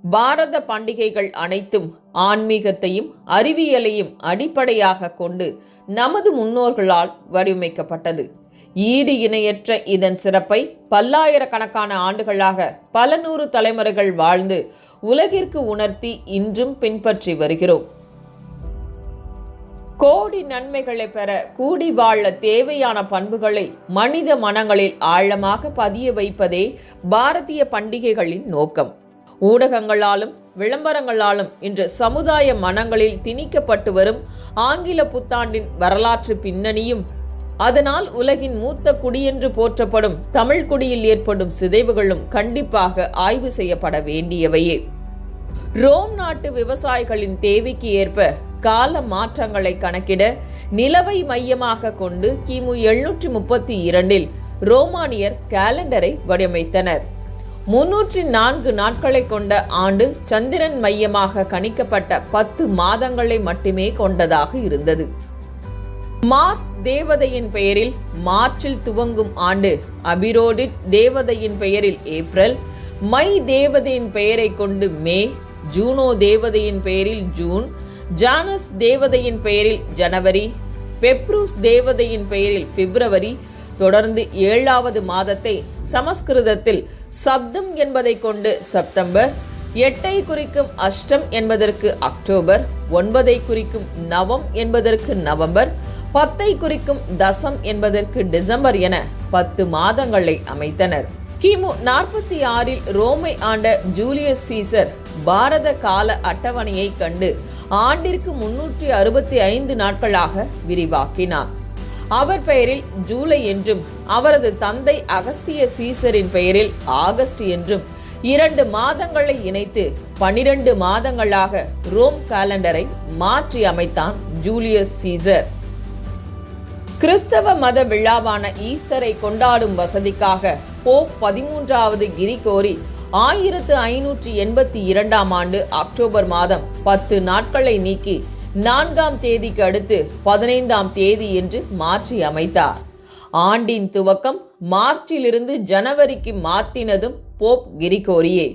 பாரத பண்டிகைகள் அனைத்தும் ஆன்மீகத்தையும் அறிவியலையும் அடிப்படையாக கொண்டு நமது முன்னோர்களால் வடிவமைக்கப்பட்டது. ஈடு இணையற்ற இதன் சிறப்பை பல்லாயிரக்கணக்கான ஆண்டுகளாக பல நூறு தலைமுறைகள் வாழ்ந்து உலகிற்கு உணர்த்தி இன்றும் பின்பற்றி வருகிறோம். கோடி நன்மைகளை பெற கூடி வாழ தேவையான பண்புகளை மனித மனங்களில் ஆழமாக பதிய வைப்பதே பாரதிய பண்டிகைகளின் நோக்கம். ஊடகங்களாலும் விளம்பரங்களாலும் இன்று சமுதாய மனங்களில் திணிக்கப்பட்டு வரும் ஆங்கில புத்தாண்டின் வரலாற்று பின்னணியும் அதனால் உலகின் மூத்த குடியென்று போற்றப்படும் தமிழ் குடியில் ஏற்படும் சிதைவுகளும் கண்டிப்பாக ஆய்வு செய்யப்பட வேண்டியவையே. ரோம் நாட்டு விவசாயிகளின் தேவைக்கு ஏற்ப கால மாற்றங்களை கணக்கிட நிலவை மையமாக கொண்டு கிமு 732 ரோமானியர் கேலண்டரை வடிவமைத்தனர். 304 நாட்களை கொண்ட ஆண்டு சந்திரன் மையமாக கணிக்கப்பட்ட 10 மாதங்களை மட்டுமே கொண்டதாக இருந்தது. மார்ஸ் தேவதையின் பெயரில் மார்ச்சில் துவங்கும் ஆண்டு, அபிரோடிட் தேவதையின் பெயரில் ஏப்ரல், மை தேவதையின் பெயரை கொண்டு மே, ஜூனோ தேவதையின் பெயரில் ஜூன், ஜானஸ் தேவதையின் பெயரில் ஜனவரி, பெப்ரூஸ் தேவதையின் பெயரில் பிப்ரவரி, தொடர்ந்து 7வது மாதத்தை சமஸ்கிருதத்தில் சப்தம் என்பதை கொண்டு செப்டம்பர், 8ஐ குறிக்கும் அஷ்டம் என்பதற்கு அக்டோபர், 9ஐ குறிக்கும் நவம் என்பதற்கு நவம்பர், 10ஐ குறிக்கும் தசம் என்பதற்கு டிசம்பர் என 10 மாதங்களை அமைத்தனர். கிமு 46 ரோமை ஆண்ட ஜூலியஸ் சீசர் பாரத கால அட்டவணையை கண்டு ஆண்டிற்கு 365 நாட்களாக விரிவாக்கினார். அவர் பெயரில் ஜூலை என்றும் அவரது தந்தை அகஸ்திய சீசரின் பெயரில் ஆகஸ்ட் என்றும் 2 மாதங்களை இணைத்து 12 மாதங்களாக ரோம் காலண்டரை மாற்றி அமைத்தான் ஜூலியஸ் சீசர். கிறிஸ்தவ மத விழாவான ஈஸ்டரை கொண்டாடும் வசதிக்காக போப் 13வது கிரிகோரி 1582 ஆண்டு அக்டோபர் மாதம் 10 நாட்களை நீக்கி 4ஆம் தேதிக்கு அடுத்து 15ஆம் தேதி என்று மாற்றி அமைத்தார். ஆண்டின் துவக்கம் மார்ச்சிலிருந்து ஜனவரிக்கு மாற்றினதும் போப் கிரிகோரியே.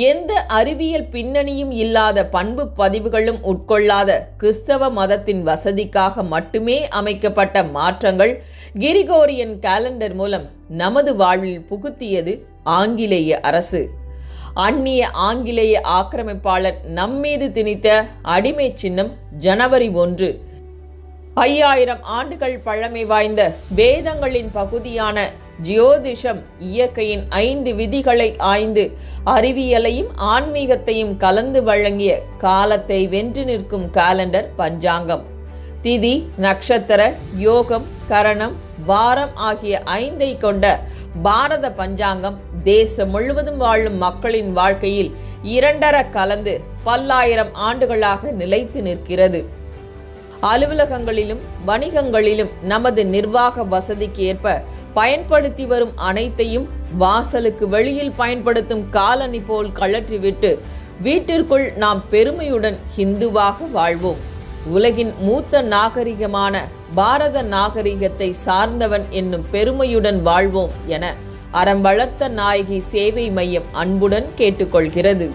எந்த அறிவியல் பின்னணியும் இல்லாத பண்பு பதிவுகளும் உட்கொள்ளாத கிறிஸ்தவ மதத்தின் வசதிக்காக மட்டுமே அமைக்கப்பட்ட மாற்றங்கள் கிரிகோரியன் காலண்டர் மூலம் நமது வாழ்வில் புகுத்தியது ஆங்கிலேய அரசு. அந்நிய ஆங்கிலேய ஆக்கிரமிப்பாளர் நம்மீது திணித்த அடிமை சின்னம் ஜனவரி 1. 5000 ஆண்டுகள் பழமை வாய்ந்த வேதங்களின் பகுதியான ஜியோதிஷம் இயற்கையின் 5 விதிகளை ஆய்ந்து அறிவியலையும் ஆன்மீகத்தையும் கலந்து வழங்கிய காலத்தை வென்று நிற்கும் காலண்டர் பஞ்சாங்கம். திதி, நட்சத்திர, யோகம், கரணம், வாரம் ஆகிய 5ஐ கொண்ட பாரத பஞ்சாங்கம் தேசம் முழுவதும் வாழும் மக்களின் வாழ்க்கையில் 2 கலந்து பல்லாயிரம் ஆண்டுகளாக நிலைத்து நிற்கிறது. அலுவலகங்களிலும் வணிகங்களிலும் நமது நிர்வாக வசதிக்கு ஏற்ப பயன்படுத்தி வரும் அனைத்தையும் வாசலுக்கு வெளியில் பயன்படுத்தும் காலணி போல் கழற்றிவிட்டு வீட்டிற்குள் நாம் பெருமையுடன் ஹிந்துவாக வாழ்வோம். உலகின் மூத்த நாகரிகமான பாரத நாகரிகத்தை சார்ந்தவன் என்னும் பெருமையுடன் வாழ்வோம் என அறம் வளர்த்த நாயகி சேவை மையம் அன்புடன் கேட்டுக்கொள்கிறது.